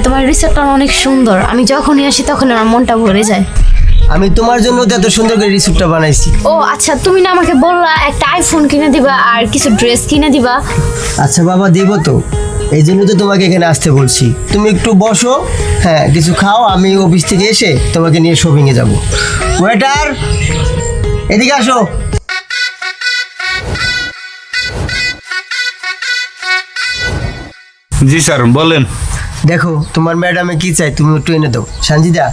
তোমার রিসোর্টটা অনেক সুন্দর, আমি যখনই আসি তখন আমার মনটা ভরে যায়। আমি তোমার জন্য তো এত সুন্দর করে রিসোর্টটা বানাইছি। ও আচ্ছা, তুমি না আমাকে বললা একটা আইফোন কিনে দিবা আর কিছু ড্রেস কিনে দিবা। আচ্ছা বাবা, দিব তো, এই জন্য তো তোমাকে এখানে আসতে বলছি। তুমি একটু বসো, হ্যাঁ কিছু খাও, আমি অফিস থেকে এসে তোমাকে নিয়ে শপিংয়ে যাব। ওয়েটার, এদিকে আসো। জি স্যার বলেন। দেখো তোমার ম্যাডামে কি চাই, তুমি একটু এনে দাও। সঞ্জিদা,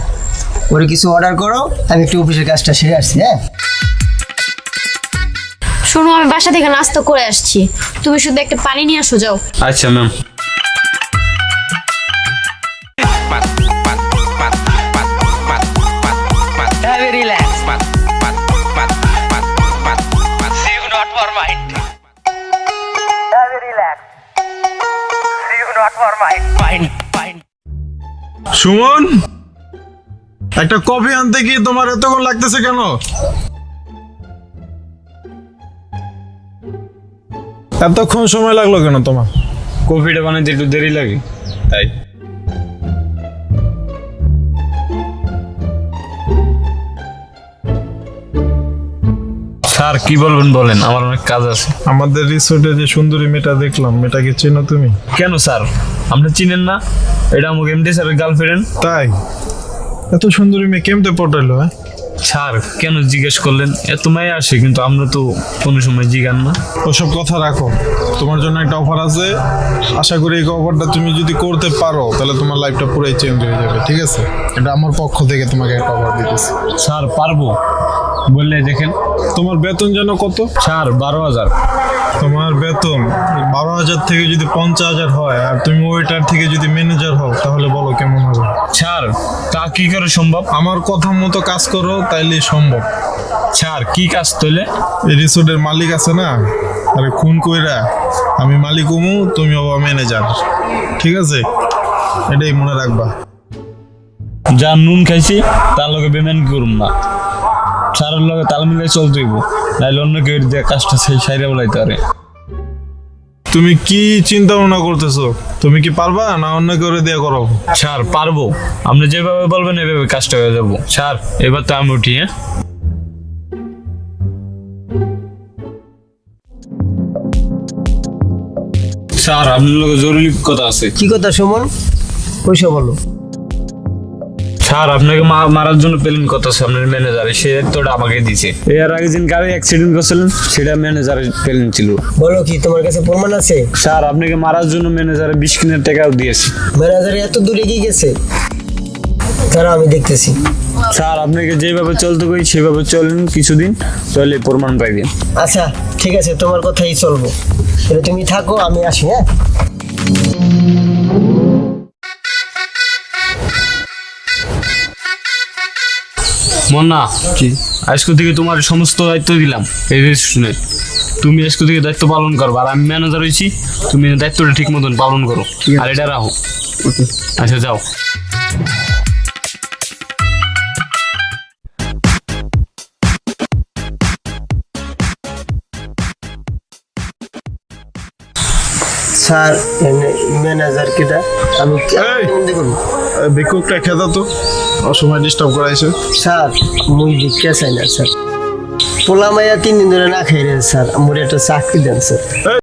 ওরে কিছু অর্ডার করো, আমি একটু অফিসের কাজটা সেরে আসছি। হ্যাঁ শোনো, আমি বাসা থেকে নাস্তা করে আসছি, তুমি শুধু একটা পানি নিয়ে আসো, যাও। আচ্ছা ম্যাম। সুমন, একটা কফি আনতে কি তোমার এতক্ষণ লাগতেছে কেন? এতক্ষণ সময় লাগলো কেন তোমার? কফিটা বানাইতে একটু দেরি লাগে তাই। স্যার কি বলবেন বলেন, আমার অনেক কাজ আছে। আমাদের রিসোর্টে যে সুন্দরী মেয়েটা দেখলাম, মেয়েটাকে চেনো তুমি? কেন স্যার, আপনি চিনেন না? এটা আমাকে এমডি স্যারের গার্লফ্রেন্ড। তাই? এত সুন্দরী মেয়ে কেমতে পটাইলো? হ্যাঁ স্যার কেন জিজ্ঞেস করলেন? এত মায়া আসে কিন্তু আমরা তো কোনো সময় জিগান না। ওসব কথা রাখো, তোমার জন্য একটা অফার আছে। আশা করি এই অফারটা তুমি যদি করতে পারো তাহলে তোমার লাইফটা পুরাই চেঞ্জ হয়ে যাবে। ঠিক আছে, এটা আমার পক্ষ থেকে তোমাকে একটা অফার দিতেছি। স্যার পারবো বললে দেখেন। তোমার বেতন যেন কত? স্যার 12,000। তোমার বেতন 12,000 থেকে যদি 50,000 হয়, আর তুমি ওয়েটার থেকে যদি ম্যানেজার হও, তাহলে বলো কেমন হবে? স্যার তা কি করে সম্ভব? আমার কথা মতো কাজ করো, তাইলে সম্ভব। স্যার কি কাজ তোলে? এই রিসোর্টের মালিক আছে না, আরে খুন কইরা আমি মালিক হমু, তুমি হবা ম্যানেজার। ঠিক আছে, এটাই মনে রাখবা। যা নুন খাইছি তার লগে পেমেন্ট করুম না। স্যারের লগে তাল মিলাই চলতে হইব, নাইলে অন্য কেউ দিয়ে কাজটা সেই সাইরে বলাইতে পারে। তুমি কি চিন্তা ভাবনা করতেছো? তুমি কি পারবা না অন্য কেউ দিয়ে করো? স্যার পারবো, আপনি যেভাবে বলবেন এভাবে কাজটা হয়ে যাবো। স্যার এবার তো আমি উঠি। হ্যাঁ স্যার আপনার লগে জরুরি কথা আছে। কি কথা সুমন? পয়সা বলো। স্যার আপনাকে মারার জন্য প্ল্যান কথা আছে আপনার ম্যানেজারে, সে দায়িত্বটা আমাকে দিয়েছে। এর আগে দিন গাড়ি অ্যাক্সিডেন্ট করছিলেন, সেটা ম্যানেজারের প্ল্যান ছিল। বলো কি, তোমার কাছে প্রমাণ আছে? স্যার আপনাকে মারার জন্য ম্যানেজারে 20,000 টাকাও দিয়েছি। ম্যানেজার এত দূরে কি গেছে? তারা আমি দেখতেছি। স্যার আপনাকে যেভাবে চলতে কই সেভাবে চলেন কিছুদিন, চলে প্রমাণ পাইবেন। আচ্ছা ঠিক আছে, তোমার কথাই চলবো। তাহলে তুমি থাকো, আমি আসি। হ্যাঁ মন্না, কি আজকে থেকে তোমার সমস্ত দায়িত্ব দিলাম এই রেস্টুরেন্টে। তুমি আজকে থেকে দায়িত্ব পালন করো, আর আমি ম্যানেজার হয়েছি, তুমি দায়িত্বটা ঠিক মতন পালন করো। আর এটা রাখো। আচ্ছা যাও। স্যার, ম্যানেজার কেটা? আমি এই! বন্দি করবো। ভিক্ষুকটা খেদা তো, অসময় ডিস্টার্ব করাইছে। স্যার মুই ভিক্ষা চাই না স্যার, পোলা মাইয়া 3 দিন ধরে না খাই রে স্যার, মোর একটা চাকরি দেন স্যার।